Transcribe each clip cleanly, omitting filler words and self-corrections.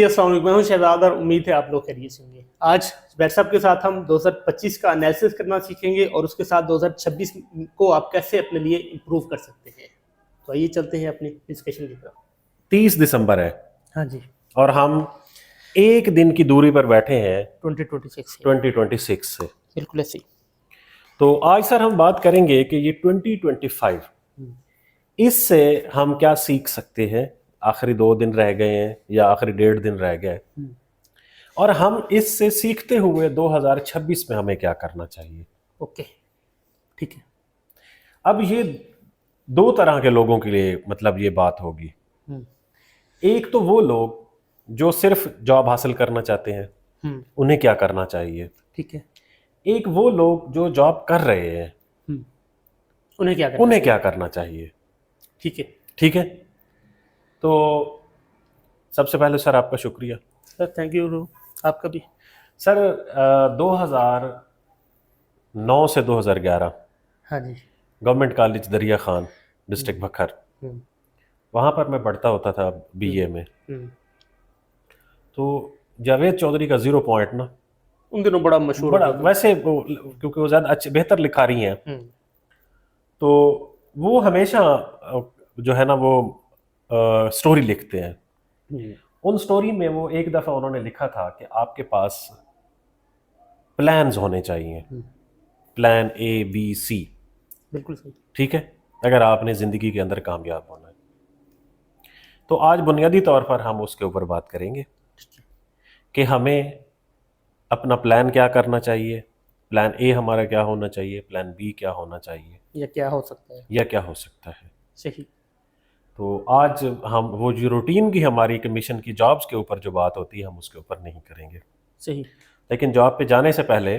अस्सलाम वालेकुम, मैं हूं शहजाद और उम्मीद है आप लोग खैरियत से होंगे। आज बैर साहब के साथ हम 2025 का एनालिसिस करना सीखेंगे और उसके साथ 2026 को आप कैसे अपने लिए इम्प्रूव कर सकते हैं। तो आइए चलते हैं अपनी डिस्कशन की तरफ। 30 दिसंबर है हाँ जी, और हम एक दिन की दूरी पर बैठे हैं 2026 से। बिल्कुल ऐसे ही। तो आज सर हम बात करेंगे कि ये 2025 इससे हम क्या सीख सकते हैं। आखिरी 2 दिन रह गए हैं या आखिरी 1.5 दिन रह गए और हम इससे सीखते हुए 2026 में हमें क्या करना चाहिए। ओके, ठीक है। अब ये 2 तरह के लोगों के लिए मतलब ये बात होगी। एक तो वो लोग जो सिर्फ जॉब हासिल करना चाहते हैं, उन्हें क्या करना चाहिए। ठीक है। एक वो लोग जो जॉब कर रहे हैं, उन्हें क्या करना चाहिए। ठीक है। ठीक है, तो सबसे पहले सर आपका शुक्रिया। सर थैंक यू, आपका भी। सर 2009 से 2011 हाँ जी, गवर्नमेंट कॉलेज दरिया खान डिस्ट्रिक्ट भखर, वहाँ पर मैं पढ़ता होता था बीए में। तो जावेद चौधरी का 0 पॉइंट ना उन दिनों बड़ा मशहूर बड़ा वैसे क्योंकि वो ज़्यादा अच्छे बेहतर लिखा रही हैं, तो वो हमेशा जो है ना वो स्टोरी लिखते हैं। उन स्टोरी में वो एक दफ़ा उन्होंने लिखा था कि आपके पास प्लान्स होने चाहिए, प्लान ABC। बिल्कुल सही। ठीक है, अगर आपने ज़िंदगी के अंदर कामयाब होना है। तो आज बुनियादी तौर पर हम उसके ऊपर बात करेंगे कि हमें अपना प्लान क्या करना चाहिए, प्लान A हमारा क्या होना चाहिए, प्लान B क्या होना चाहिए, या क्या हो सकता है। सही। तो आज हम वो जो रूटीन की हमारी कमीशन की जॉब्स के ऊपर जो बात होती है हम उसके ऊपर नहीं करेंगे। सही। लेकिन जॉब पे जाने से पहले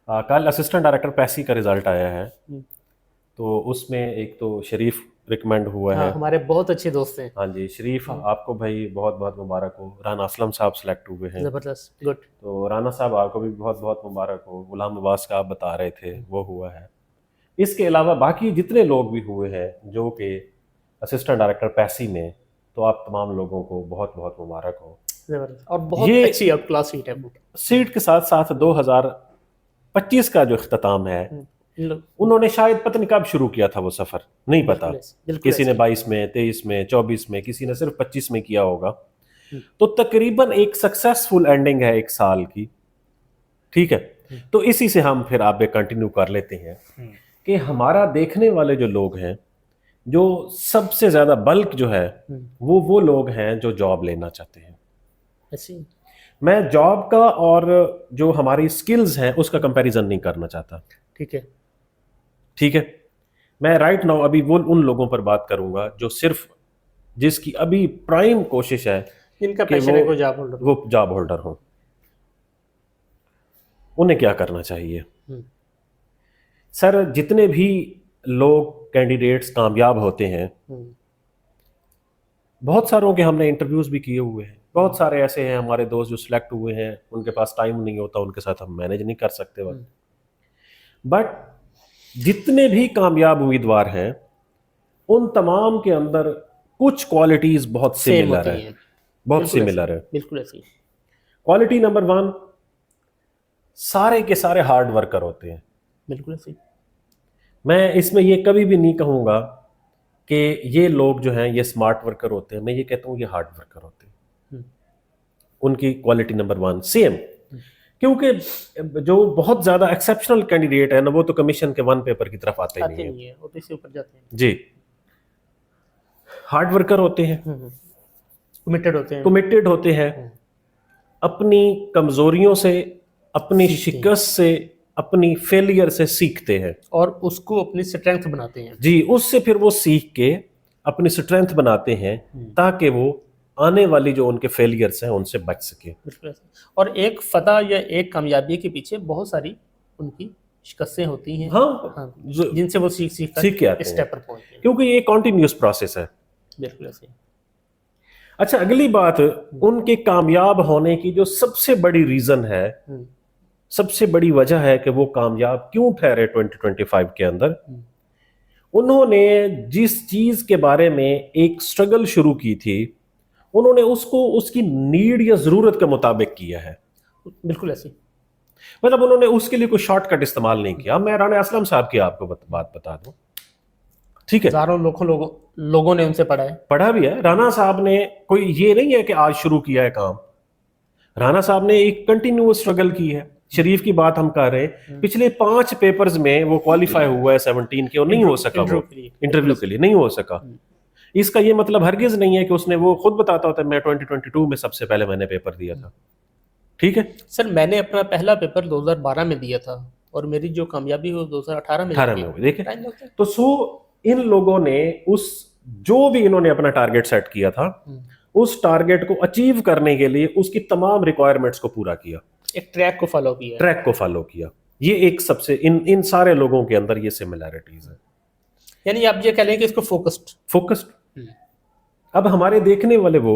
कल असिस्टेंट डायरेक्टर पैसी का रिजल्ट आया है, तो उसमें एक तो शरीफ रिकमेंड हुआ है। हमारे बहुत अच्छे दोस्त हैं। हाँ जी, शरीफ आपको भाई बहुत बहुत मुबारक हो। राना असलम साहब सेलेक्ट हुए हैं, जबरदस्त, गुड। तो राना साहब आपको भी बहुत बहुत मुबारक हो। गुलाम अब्बास का आप बता रहे थे वो हुआ है। इसके अलावा बाकी जितने लोग भी हुए हैं जो कि असिस्टेंट डायरेक्टर पैसी में, तो आप तमाम लोगों को बहुत बहुत मुबारक हो। जबरदस्त और बहुत ये अच्छी अब क्लास सीट है। सीट के साथ साथ 2025 का जो इख्तिताम है, उन्होंने शायद पता नहीं कब शुरू किया था वो सफ़र, नहीं पता। किसी ने 22 में, 23 में, 24 में, किसी ने सिर्फ 25 में किया होगा। तो तकरीबन एक सक्सेसफुल एंडिंग है 1 साल की। ठीक है, तो इसी से हम फिर आगे कंटिन्यू कर लेते हैं कि हमारा देखने वाले जो लोग हैं, जो सबसे ज़्यादा बल्क जो है वो लोग हैं जो जॉब लेना चाहते हैं। मैं जॉब का और जो हमारी स्किल्स हैं उसका कंपैरिजन नहीं करना चाहता। ठीक है, मैं राइट नाउ अभी वो उन लोगों पर बात करूंगा जो सिर्फ जिसकी अभी प्राइम कोशिश है जिनका कि पैशन है वो जॉब होल्डर हो। उन्हें क्या करना चाहिए। सर जितने भी लोग कैंडिडेट्स कामयाब होते हैं, बहुत सारों के हमने इंटरव्यूज भी किए हुए हैं। बहुत सारे ऐसे हैं हमारे दोस्त जो सिलेक्ट हुए हैं, उनके पास टाइम नहीं होता, उनके साथ हम मैनेज नहीं कर सकते वक्त। बट जितने भी कामयाब उम्मीदवार हैं उन तमाम के अंदर कुछ क्वालिटीज बहुत सिमिलर है, बिल्कुल ऐसी। क्वालिटी नंबर 1, सारे के सारे हार्ड वर्कर होते हैं। बिल्कुल ऐसी। मैं इसमें ये कभी भी नहीं कहूँगा कि ये लोग जो हैं ये स्मार्ट वर्कर होते हैं, मैं ये कहता हूँ ये हार्ड वर्कर होते हैं। उनकी क्वालिटी नंबर 1 सेम, क्योंकि जो बहुत ज़्यादा एक्सेप्शनल कैंडिडेट है ना, वो तो कमीशन के 1 पेपर की तरफ आते ही नहीं है, वो तो इससे ऊपर जाते हैं। जी, हार्ड वर्कर होते हैं, कमिटेड होते हैं, अपनी कमजोरियों से, अपनी शिकस्त से, अपनी फेलियर से सीखते हैं और उसको अपनी स्ट्रेंथ बनाते हैं। जी, उससे फिर वो सीख के अपनी स्ट्रेंथ बनाते हैं ताकि वो आने वाली जो उनके फेलियर्स हैं उनसे बच सके। और एक फतह या एक कामयाबी के पीछे बहुत सारी उनकी शिकस्तें होती हैं। हाँ, जिनसे वो सीख के आते स्टेप पर पहुंचते हैं, क्योंकि ये कॉन्टिन्यूस प्रोसेस है। बिल्कुल ऐसे। अच्छा, अगली बात, उनके कामयाब होने की जो सबसे बड़ी रीजन है, सबसे बड़ी वजह है कि वो कामयाब क्यों ठहरे 2025 के अंदर, उन्होंने जिस चीज के बारे में एक स्ट्रगल शुरू की थी उन्होंने उसको उसकी नीड या जरूरत के मुताबिक किया है। बिल्कुल ऐसे। मतलब उन्होंने उसके लिए कोई शॉर्टकट इस्तेमाल नहीं किया। मैं राणा असलम साहब की आपको बात बता दूं, ठीक है, हजारों लोगों ने उनसे पढ़ा भी है। राणा साहब ने कोई ये नहीं है कि आज शुरू किया है काम, राणा साहब ने एक कंटिन्यूअस स्ट्रगल की है। शरीफ की बात हम कर रहे हैं, पिछले 5 पेपर्स में वो क्वालिफाई हुआ है 17 के, और नहीं हो सका, वो इंटरव्यू के लिए नहीं हो सका। इसका ये मतलब हरगिज नहीं है कि उसने, वो खुद बताता होता है मैं 2022 में सबसे पहले मैंने पेपर दिया था, ठीक है सर। मैंने अपना पहला पेपर 2012 में दिया था और मेरी जो कामयाबी हुई 2018 में हो गई। देखे तो इन लोगों ने उस, जो भी इन्होंने अपना टारगेट सेट किया था, उस टारगेट को अचीव करने के लिए उसकी तमाम रिक्वायरमेंट्स को पूरा किया, एक ट्रैक को फॉलो किया। ये एक सबसे इन सारे लोगों के अंदर ये सिमिलैरिटीज है। यानी आप ये कह लें कि इसको फोकस्ड। अब हमारे देखने वाले वो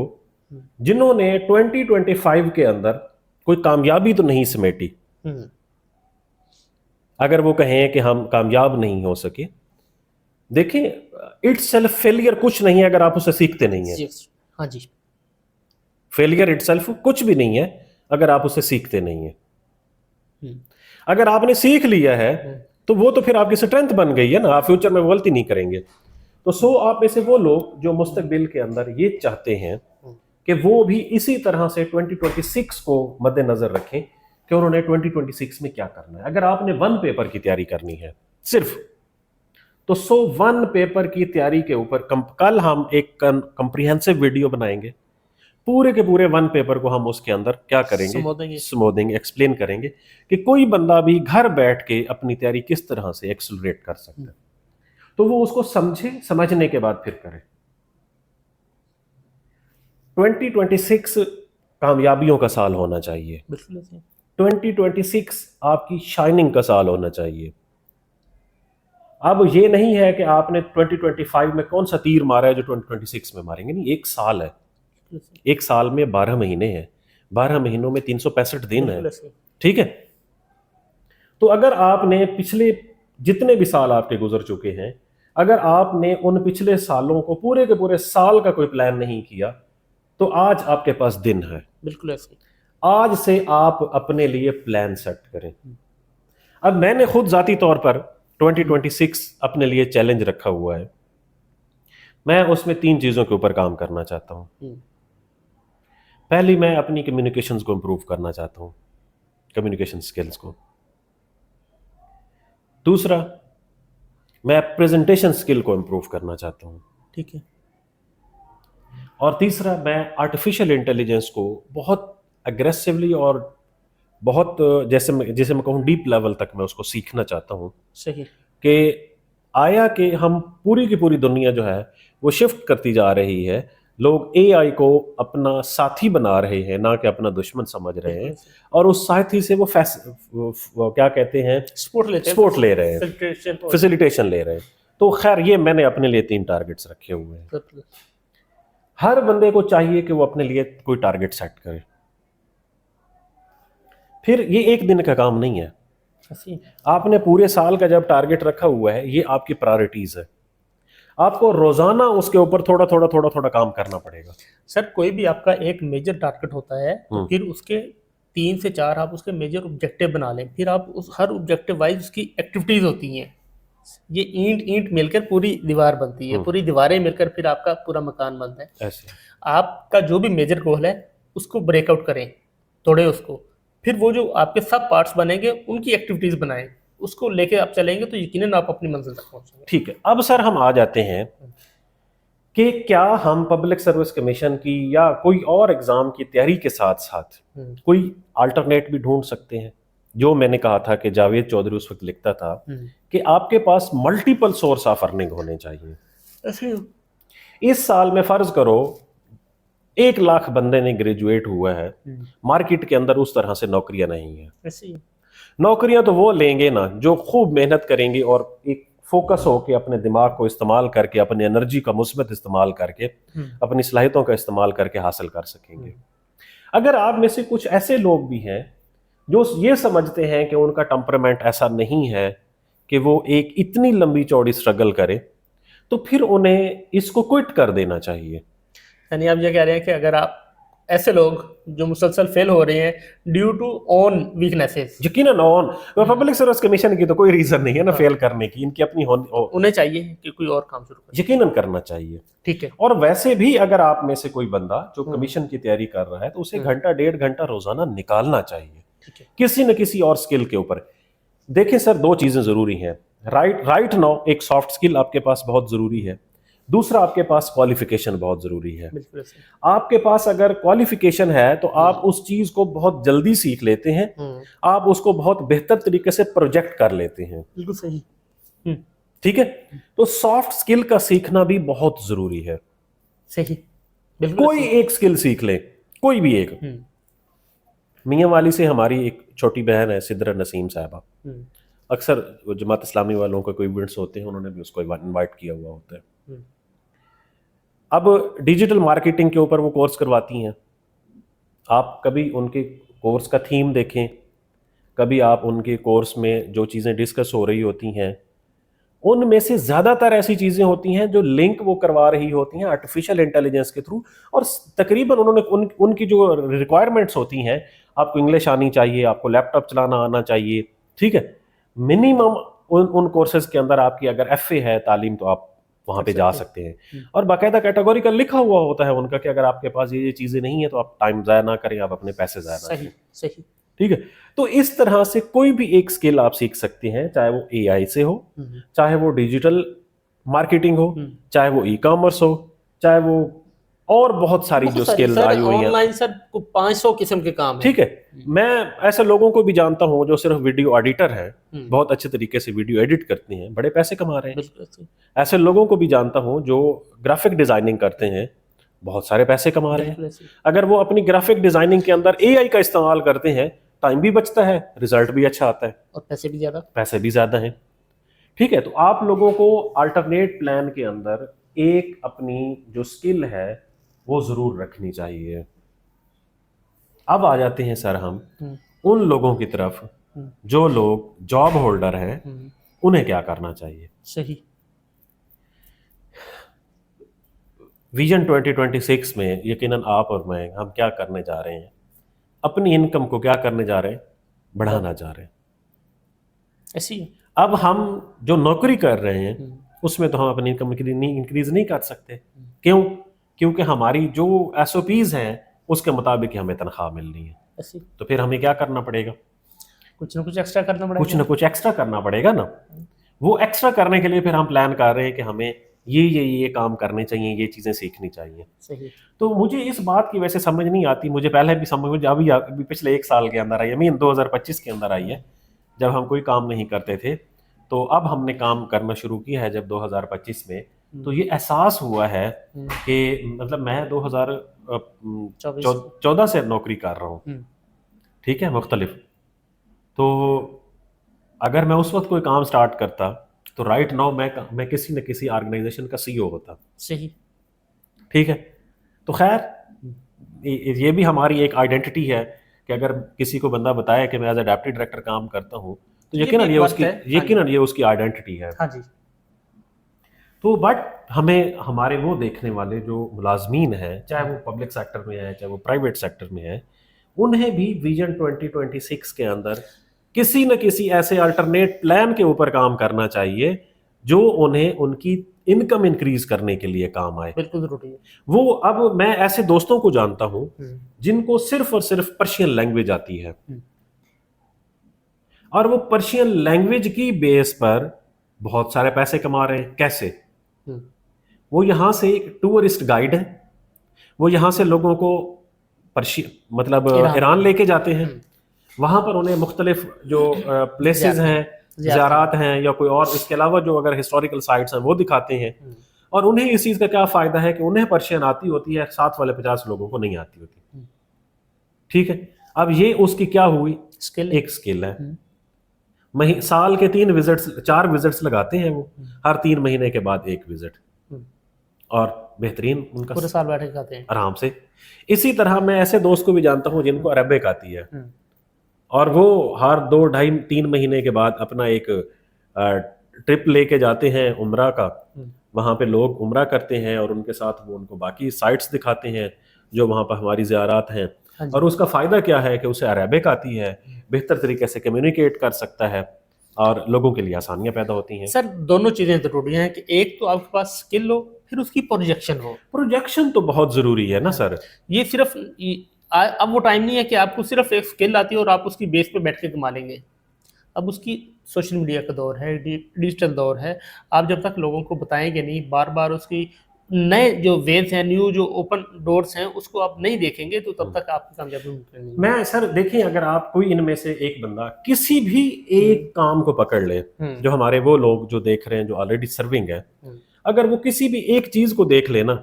जिन्होंने 2025 के अंदर कोई कामयाबी तो नहीं समेटी, अगर वो कहें कि हम कामयाब नहीं हो सके, देखें इट्स सेल्फ फेलियर कुछ नहीं है अगर आप उसे सीखते नहीं है। हाँ जी, फेलियर इटसेल्फ कुछ भी नहीं है अगर आप उसे सीखते नहीं है। अगर आपने सीख लिया है तो वो तो फिर आपकी स्ट्रेंथ बन गई है ना, आप फ्यूचर में गलती नहीं करेंगे। तो आप में से वो लोग जो मुस्तकबिल के अंदर ये चाहते हैं कि वो भी इसी तरह से 2026 को मद्देनजर रखें कि उन्होंने 2026 में क्या करना है। अगर आपने 1 पेपर की तैयारी करनी है सिर्फ, तो 1 पेपर की तैयारी के ऊपर कल हम एक कंप्रिहेंसिव वीडियो बनाएंगे, पूरे के पूरे 1 पेपर को हम उसके अंदर क्या करेंगे, समझेंगे, एक्सप्लेन करेंगे कि कोई बंदा भी घर बैठ के अपनी तैयारी किस तरह से एक्सेलरेट कर सकता है। तो वो उसको समझे, समझने के बाद फिर करे। 2026 कामयाबियों का साल होना चाहिए, 2026 आपकी शाइनिंग का साल होना चाहिए। अब ये नहीं है कि आपने 2025 में कौन सा तीर मारा है जो 2026 में मारेंगे, नहीं, एक साल है, एक साल में 12 महीने हैं, 12 महीनों में 365 दिन है, ठीक है। तो अगर आपने पिछले जितने भी साल आपके गुजर चुके हैं, अगर आपने उन पिछले सालों को पूरे के पूरे साल का कोई प्लान नहीं किया, तो आज आपके पास दिन है, बिल्कुल ऐसे। आज से आप अपने लिए प्लान सेट करें। अब मैंने खुद जाती तौर पर 2026 अपने लिए चैलेंज रखा हुआ है। मैं उसमें 3 चीजों के ऊपर काम करना चाहता हूं। पहली, मैं अपनी कम्युनिकेशंस को इंप्रूव करना चाहता हूं, कम्युनिकेशन स्किल्स को। दूसरा, मैं प्रेजेंटेशन स्किल को इंप्रूव करना चाहता हूं, ठीक है। और तीसरा, मैं आर्टिफिशियल इंटेलिजेंस को बहुत अग्रेसिवली और बहुत जैसे मैं कहूँ डीप लेवल तक मैं उसको सीखना चाहता हूँ। सही। कि आया कि हम पूरी की पूरी दुनिया जो है वो शिफ्ट करती जा रही है, लोग एआई को अपना साथी बना रहे हैं, ना कि अपना दुश्मन समझ रहे हैं, और उस साथी से वो क्या कहते हैं, सपोर्ट ले रहे हैं, फैसिलिटेशन ले रहे हैं। तो खैर, ये मैंने अपने लिए 3 टारगेट्स रखे हुए हैं। हर बंदे को चाहिए कि वो अपने लिए कोई टारगेट सेट करे। फिर ये एक दिन का काम नहीं है, आपने पूरे साल का जब टारगेट रखा हुआ है, ये आपकी प्रायोरिटीज है, आपको रोजाना उसके ऊपर थोड़ा थोड़ा काम करना पड़ेगा। सर, कोई भी आपका एक मेजर टारगेट होता है, तो फिर उसके 3 से 4 आप उसके मेजर ऑब्जेक्टिव बना लें, फिर आप उस हर ऑब्जेक्टिव वाइज उसकी एक्टिविटीज होती हैं। ये ईंट मिलकर पूरी दीवार बनती है, पूरी दीवारें मिलकर फिर आपका पूरा मकान बनता है। ऐसे आपका जो भी मेजर गोल है उसको ब्रेकआउट करें, तोड़े उसको, फिर वो जो आपके सब पार्ट्स बनेंगे उनकी एक्टिविटीज बनाएं, उसको लेके आप चलेंगे तो यकीनन आप अपनी मंजिल तक पहुंचेंगे। ठीक है। अब सर हम आ जाते हैं कि क्या हम पब्लिक सर्विस कमीशन की या कोई और एग्जाम की तैयारी के साथ साथ कोई अल्टरनेट भी ढूंढ सकते हैं। जो मैंने कहा था कि जावेद चौधरी उस वक्त लिखता था कि आपके पास मल्टीपल सोर्स ऑफ अर्निंग होने चाहिए। इस साल में फर्ज करो 1 लाख बंदे ने ग्रेजुएट हुआ है, मार्केट के अंदर उस तरह से नौकरियां नहीं है। नौकरियां तो वो लेंगे ना जो खूब मेहनत करेंगे और एक फोकस होकर अपने दिमाग को इस्तेमाल करके, अपनी एनर्जी का मुस्बत इस्तेमाल करके, अपनी सलाहियतों का इस्तेमाल करके हासिल कर सकेंगे। अगर आप में से कुछ ऐसे लोग भी हैं जो ये समझते हैं कि उनका टेम्परामेंट ऐसा नहीं है कि वो एक इतनी लंबी चौड़ी स्ट्रगल करे, तो फिर उन्हें इसको क्विट कर देना चाहिए। यानी आप ये कह रहे हैं कि अगर आप ऐसे लोग जो मुसलसल फेल हो रहे हैं ड्यू टू ओन वीकनेसेस, यकीनन ऑन पब्लिक सर्विस कमीशन की तो कोई रीजन नहीं है ना फेल करने की, इनकी अपनी उन्हें चाहिए कि कोई और काम शुरू करें। यकीनन करना चाहिए। ठीक है। और वैसे भी अगर आप में से कोई बंदा जो कमीशन की तैयारी कर रहा है तो उसे घंटा 1.5 घंटा रोजाना निकालना चाहिए ठीक है। किसी न किसी और स्किल के ऊपर। देखिए सर, दो चीजें जरूरी हैं। राइट नाउ एक सॉफ्ट स्किल आपके पास बहुत जरूरी है, दूसरा आपके पास क्वालिफिकेशन बहुत जरूरी है। बिल्कुल सही। आपके पास अगर क्वालिफिकेशन है तो आप उस चीज को बहुत जल्दी सीख लेते हैं, आप उसको बहुत बेहतर तरीके से प्रोजेक्ट कर लेते हैं। बिल्कुल सही। ठीक है, तो सॉफ्ट स्किल का सीखना भी बहुत जरूरी है। सही, बिल्कुल। कोई एक स्किल सीख ले, कोई भी एक। मियां वाली से हमारी एक छोटी बहन है सिद्रा नसीम साहबा, अक्सर जमात इस्लामी वालों के कोई इवेंट्स होते हैं उन्होंने भी उसको इनवाइट किया हुआ होता है। अब डिजिटल मार्केटिंग के ऊपर वो कोर्स करवाती हैं। आप कभी उनके कोर्स का थीम देखें, कभी आप उनके कोर्स में जो चीज़ें डिस्कस हो रही होती हैं उनमें से ज़्यादातर ऐसी चीज़ें होती हैं जो लिंक वो करवा रही होती हैं आर्टिफिशियल इंटेलिजेंस के थ्रू। और तकरीबन उन्होंने उनकी जो रिक्वायरमेंट्स होती हैं, आपको इंग्लिश आनी चाहिए, आपको लैपटॉप चलाना आना चाहिए, ठीक है। मिनिमम उन कोर्सेज के अंदर आपकी अगर FA है तालीम तो आप वहाँ पे जा सकते हैं। और बाकायदा कैटेगोरिकल लिखा हुआ होता है उनका कि अगर आपके पास ये चीज़ें नहीं है तो आप टाइम ज़ाया ना करें, आप अपने पैसे ज़ाया ना करें। सही। ठीक है, तो इस तरह से कोई भी एक स्किल आप सीख सकते हैं, चाहे वो AI से हो, चाहे वो डिजिटल मार्केटिंग हो, चाहे वो ई-कॉमर्स हो, चाहे वो और बहुत सारी जो स्किल्स आई हुई हैं ऑनलाइन। सर 500 किस्म के काम हैं। ठीक है, मैं ऐसे लोगों को भी जानता हूं जो सिर्फ वीडियो एडिटर हैं, बहुत अच्छे तरीके से वीडियो एडिट करते हैं, बड़े पैसे कमा रहे हैं। ऐसे लोगों को भी जानता हूं जो ग्राफिक डिजाइनिंग करते हैं, बहुत सारे पैसे कमा रहे हैं। अगर वो अपनी ग्राफिक डिजाइनिंग के अंदर AI का इस्तेमाल करते हैं, टाइम भी बचता है, रिजल्ट भी अच्छा आता है और पैसे भी ज्यादा हैं। ठीक है, तो आप लोगों को अल्टरनेट प्लान के अंदर एक अपनी जो स्किल है वो जरूर रखनी चाहिए। अब आ जाते हैं सर हम उन लोगों की तरफ जो लोग जॉब होल्डर हैं, उन्हें क्या करना चाहिए। सही। विजन 2026 में यकीनन आप और मैं हम क्या करने जा रहे हैं, अपनी इनकम को क्या करने जा रहे हैं, बढ़ाना जा रहे हैं। ऐसी अब हम जो नौकरी कर रहे हैं उसमें तो हम अपनी इनकम इंक्रीज नहीं कर सकते। क्यों? क्योंकि हमारी जो SOPs हैं उसके मुताबिक हमें तनख्वाह मिलनी है। ऐसी तो फिर हमें क्या करना पड़ेगा, कुछ ना कुछ एक्स्ट्रा करना पड़ेगा। कुछ ना कुछ एक्स्ट्रा करना पड़ेगा ना। वो एक्स्ट्रा करने के लिए फिर हम प्लान कर रहे हैं कि हमें ये काम करने चाहिए, ये चीज़ें सीखनी चाहिए। सही। तो मुझे इस बात की वैसे समझ नहीं आती, मुझे पहले भी समझ अभी पिछले 1 साल के अंदर आई है, 2025 के अंदर आई है, जब हम कोई काम नहीं करते थे। तो अब हमने काम करना शुरू किया है जब 2025 में, तो ये एहसास हुआ है कि मतलब मैं 2014 से नौकरी कर रहा हूँ, ठीक है, मुख्तलिफ। तो अगर मैं उस वक्त कोई काम स्टार्ट करता तो राइट नाउ मैं किसी न किसी ऑर्गेनाइजेशन का CEO होता। सही। ठीक है, तो खैर ये भी हमारी एक आइडेंटिटी है कि अगर किसी को बंदा बताया कि मैं एज ए डेप्टी डायरेक्टर काम करता हूँ तो यकीनन ये उसकी आइडेंटिटी है। हाँ जी। तो बट हमें हमारे वो देखने वाले जो मुलाजमीन हैं, चाहे वो पब्लिक सेक्टर में है चाहे वो प्राइवेट सेक्टर में है, उन्हें भी विजन 2026 के अंदर किसी न किसी ऐसे अल्टरनेट प्लान के ऊपर काम करना चाहिए जो उन्हें उनकी इनकम इंक्रीज करने के लिए काम आए। बिल्कुल जरूरी है वो। अब मैं ऐसे दोस्तों को जानता हूं जिनको सिर्फ और सिर्फ पर्शियन लैंग्वेज आती है, और वो पर्शियन लैंग्वेज की बेस पर बहुत सारे पैसे कमा रहे हैं। कैसे? वो यहां से एक टूरिस्ट गाइड है, वो यहां से लोगों को मतलब ईरान लेके जाते हैं, वहां पर उन्हें मुख्तलिफ जो प्लेसेस हैं, ज़ियारात हैं या कोई और इसके अलावा जो अगर हिस्टोरिकल साइट्स हैं वो दिखाते हैं। और उन्हें इस चीज़ का क्या फ़ायदा है कि उन्हें पर्शियन आती होती है, साथ वाले 50 लोगों को नहीं आती होती। ठीक है, अब ये उसकी क्या हुई, एक स्किल है। साल के 4 विजिट्स लगाते हैं वो, हर 3 महीने के बाद 1 विजिट, और बेहतरीन उनका पूरे साल बैठे खाते हैं आराम से। इसी तरह मैं ऐसे दोस्त को भी जानता हूँ जिनको अरबिक आती है, और वो हर 2, 2.5, 3 महीने के बाद अपना एक ट्रिप लेके जाते हैं उम्रा का, वहाँ पे लोग उम्रा करते हैं और उनके साथ वो उनको बाकी साइट्स दिखाते हैं जो वहाँ पर हमारी ज़ियारात हैं। हाँ जी। और उसका फ़ायदा क्या है कि उसे अरेबिक आती है, बेहतर तरीके से कम्युनिकेट कर सकता है और लोगों के लिए आसानियाँ पैदा होती हैं। सर दोनों चीज़ें ज़रूरी हैं कि एक तो आपके पास स्किल हो, फिर उसकी प्रोजेक्शन हो। प्रोजेक्शन तो बहुत ज़रूरी है ना सर। ये सिर्फ अब वो टाइम नहीं है कि आपको सिर्फ एक स्किल आती है और आप उसकी बेस पे बैठ के कमा लेंगे। अब उसकी सोशल मीडिया का दौर है, डिजिटल दौर है। आप जब तक लोगों को बताएंगे नहीं, बार बार उसकी नए जो वेज हैं, न्यू जो ओपन डोर्स हैं, उसको आप नहीं देखेंगे, तो तब तक आपकी कामयाबी मुमकिन नहीं है। मैं सर देखिए, अगर आप कोई इनमें से एक बंदा किसी भी एक काम को पकड़ ले, जो हमारे वो लोग जो देख रहे हैं जो ऑलरेडी सर्विंग है, अगर वो किसी भी एक चीज को देख लेना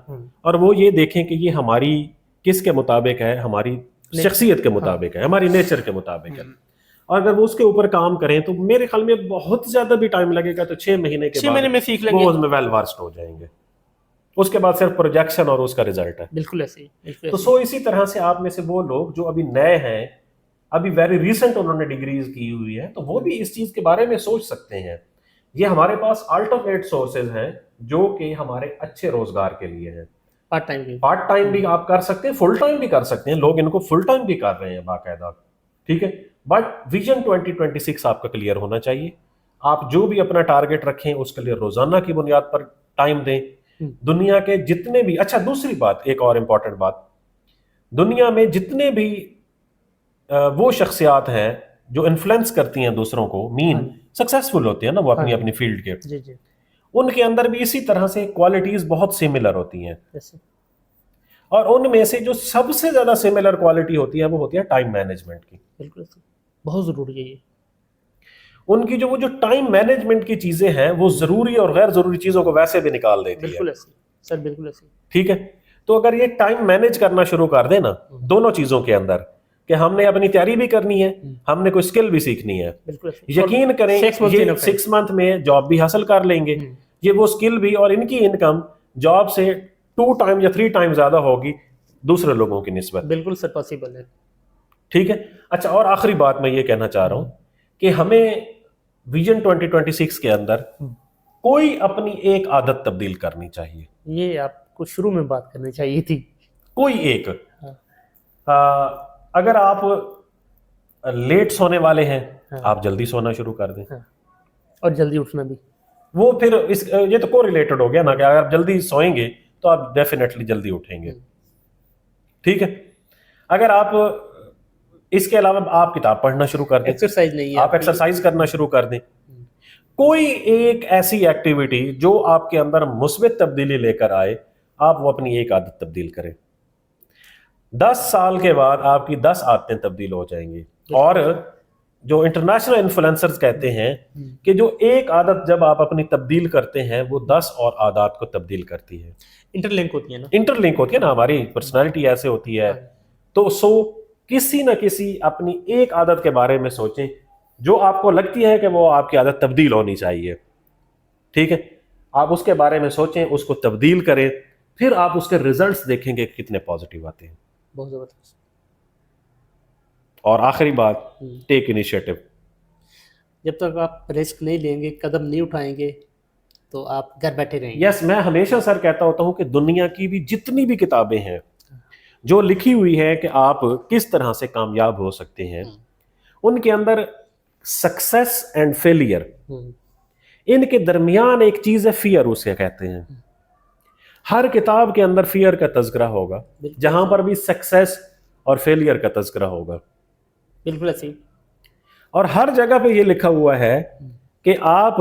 और वो ये देखें कि ये हमारी किसके मुताबिक है, हमारी शख्सियत के मुताबिक है, हमारी नेचर के मुताबिक है, और अगर वो उसके ऊपर काम करें तो मेरे ख्याल में बहुत ज्यादा भी टाइम लगेगा तो 6 महीने के 6 महीने में सीख लेंगे, वो उसमें वेल वर्स्ड हो जाएंगे। उसके बाद सिर्फ प्रोजेक्शन और उसका रिजल्ट है। बिल्कुल ऐसे ही। तो सो इसी तरह से आप में से वो लोग जो अभी नए हैं, अभी वेरी रिसेंट उन्होंने डिग्रीज की हुई है, तो वो भी इस चीज के बारे में सोच सकते हैं। ये हमारे पास अल्टरनेट सोर्सेज हैं जो कि हमारे अच्छे रोजगार के लिए हैं। पार्ट टाइम भी आप कर सकते हैं, फुल टाइम भी कर सकते हैं, लोग इनको फुल टाइम भी कर रहे हैं बाकायदा, ठीक है। बट विजन 2026 आपका क्लियर होना चाहिए। आप जो भी अपना टारगेट रखें उसके लिए रोजाना की बुनियाद पर टाइम दें। दुनिया के जितने भी, अच्छा दूसरी बात, एक और इंपॉर्टेंट बात, दुनिया में जितने भी वो शख्सियात हैं जो इन्फ्लुएंस करती हैं दूसरों को, मीन सक्सेसफुल होते हैं ना वो अपनी अपनी फील्ड के, जी जी, उनके अंदर भी इसी तरह से क्वालिटीज बहुत सिमिलर होती हैं। और उनमें से जो सबसे ज्यादा सिमिलर क्वालिटी होती है वो होती है टाइम मैनेजमेंट की। बिल्कुल बहुत जरूरी है ये। उनकी जो वो जो टाइम मैनेजमेंट की चीजें हैं वो जरूरी और गैर जरूरी चीजों को वैसे भी निकाल देती है। बिल्कुल ऐसे सर, बिल्कुल ऐसे। ठीक है, तो अगर ये टाइम मैनेज करना शुरू कर देना दोनों चीजों के अंदर, कि हमने अपनी तैयारी भी करनी है, हमने कोई स्किल भी सीखनी है, यकीन करें ये 6 मंथ में जॉब भी हासिल कर लेंगे, ये वो स्किल भी, और इनकी इनकम जॉब से 2 टाइम या 3 टाइम ज्यादा होगी दूसरे लोगों की निस्बत। बिल्कुल सर, पॉसिबल है। ठीक है। अच्छा, और आखिरी बात मैं ये कहना चाह रहा हूं कि हमें विजन 2026 के अंदर कोई अपनी एक आदत तब्दील करनी चाहिए। ये आपको शुरू में बात करनी चाहिए थी। कोई एक, अगर आप लेट सोने वाले हैं, आप जल्दी सोना शुरू कर दें, और जल्दी उठना भी। वो फिर ये तो कोरिलेटेड हो गया ना, कि अगर आप जल्दी सोएंगे तो आप डेफिनेटली जल्दी उठेंगे। ठीक है। अगर आप इसके अलावा आप किताब पढ़ना शुरू कर दें, एक्सरसाइज नहीं है, आप एक्सरसाइज करना शुरू कर दें, कोई एक ऐसी एक्टिविटी जो आपके अंदर मुस्बित तब्दीली लेकर आए, आप वो अपनी एक आदत तब्दील करें। 10 साल के बाद आपकी 10 आदतें तब्दील हो जाएंगी। और जो इंटरनेशनल इन्फ्लुएंसर्स कहते हैं कि जो एक आदत जब आप अपनी तब्दील करते हैं वो 10 और आदत को तब्दील करती है। इंटरलिंक होती है ना, इंटरलिंक होती है ना, हमारी पर्सनालिटी ऐसे होती है। तो किसी न किसी अपनी एक आदत के बारे में सोचें जो आपको लगती है कि वो आपकी आदत तब्दील होनी चाहिए। ठीक है, आप उसके बारे में सोचें, उसको तब्दील करें, फिर आप उसके रिजल्ट्स देखेंगे कितने पॉजिटिव आते हैं। बहुत जबरदस्त। और आखिरी बात, टेक इनिशिएटिव। जब तक आप रिस्क नहीं लेंगे, कदम नहीं उठाएंगे, तो आप घर बैठे रहेंगे। यस, मैं हमेशा सर कहता होता हूं कि दुनिया की भी जितनी भी किताबें हैं जो लिखी हुई है कि आप किस तरह से कामयाब हो सकते हैं, उनके अंदर सक्सेस एंड फेलियर, इनके दरमियान एक चीज है फियर, उसे कहते हैं। हर किताब के अंदर फियर का तज़किरा होगा, जहां पर भी सक्सेस और फेलियर का तज़किरा होगा। बिल्कुल ऐसे। और हर जगह पे ये लिखा हुआ है कि आप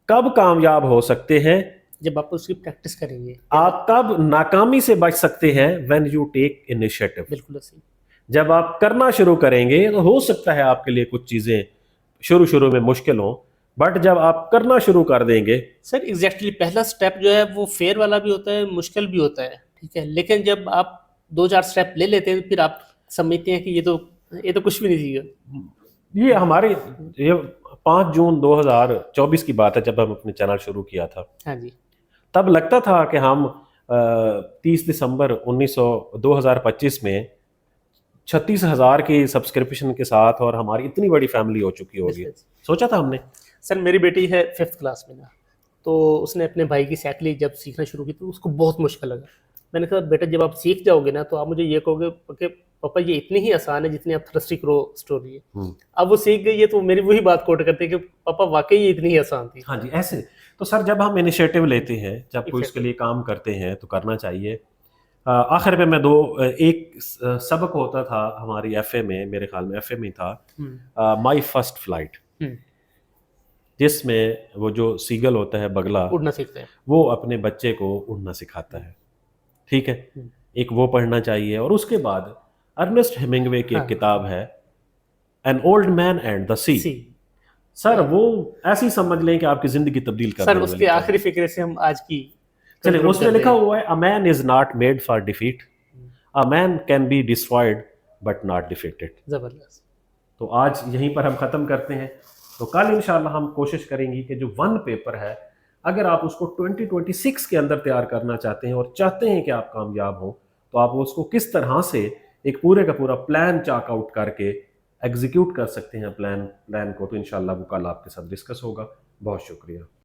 कब कामयाब हो सकते हैं, जब आप उसकी प्रैक्टिस करेंगे। आप कब नाकामी से बच सकते हैं, व्हेन यू टेक इनिशिएटिव। बिल्कुल ऐसे। जब आप करना शुरू करेंगे तो हो सकता है आपके लिए कुछ चीजें शुरू में मुश्किल हो, बट जब आप करना शुरू कर देंगे। सर एग्जैक्टली, पहला स्टेप जो है वो फेयर वाला भी होता है, मुश्किल भी होता है, ठीक है। लेकिन जब आप 2-4 स्टेप ले लेते हैं, फिर आप समझते हैं कि ये तो कुछ भी नहीं सीखा। ये हमारे 5 जून 2024 की बात है, जब हम अपने चैनल शुरू किया था। हाँ जी। तब लगता था कि हम 30 दिसंबर 2025 में 36,000 की सब्सक्रिप्शन के साथ और हमारी इतनी बड़ी फैमिली हो चुकी होगी। सोचा था हमने? सर मेरी बेटी है 5th क्लास में ना, तो उसने अपने भाई की साइकिल जब सीखना शुरू की तो उसको बहुत मुश्किल लगा। मैंने कहा बेटा जब आप सीख जाओगे ना तो आप मुझे ये कहोगे कि पापा ये इतनी ही आसान है जितनी आप थ्रस्टी क्रो स्टोरी है। अब वो सीख गई है तो मेरी वही बात कोट करते हैं कि पापा वाकई ये इतनी ही आसान थी। हाँ जी, ऐसे तो सर जब हम इनिशिएटिव लेते हैं, जब कोई इसके लिए काम करते हैं तो करना चाहिए। आखिर में मैं एक सबक होता था हमारी एफए में, मेरे ख्याल में एफए में था, माय फर्स्ट फ्लाइट, जिसमें वो जो सीगल होता है, बगला, उड़ना सीखते हैं, वो अपने बच्चे को उड़ना सिखाता है। ठीक है, एक वो पढ़ना चाहिए। और उसके बाद अर्नेस्ट हेमिंग्वे की एक किताब है an old man and the sea. Sir वो ऐसी समझ लें कि आपकी जिंदगी तब्दील कर सर उसके आखिरी फिक्रे से हम आज की चले, उसमें लिखा हुआ है a man is not made for defeat, a man can be destroyed but not defeated. जबरदस्त। तो आज यहीं पर हम खत्म करते हैं। तो कल इंशाल्लाह हम कोशिश करेंगे कि जो वन पेपर है, अगर आप उसको 2026 के अंदर तैयार करना चाहते हैं और चाहते हैं कि आप कामयाब हो, तो आप उसको किस तरह से एक पूरे का पूरा प्लान चाक आउट करके एग्जीक्यूट कर सकते हैं प्लान को। तो इंशाल्लाह वो कल आपके साथ डिस्कस होगा। बहुत शुक्रिया।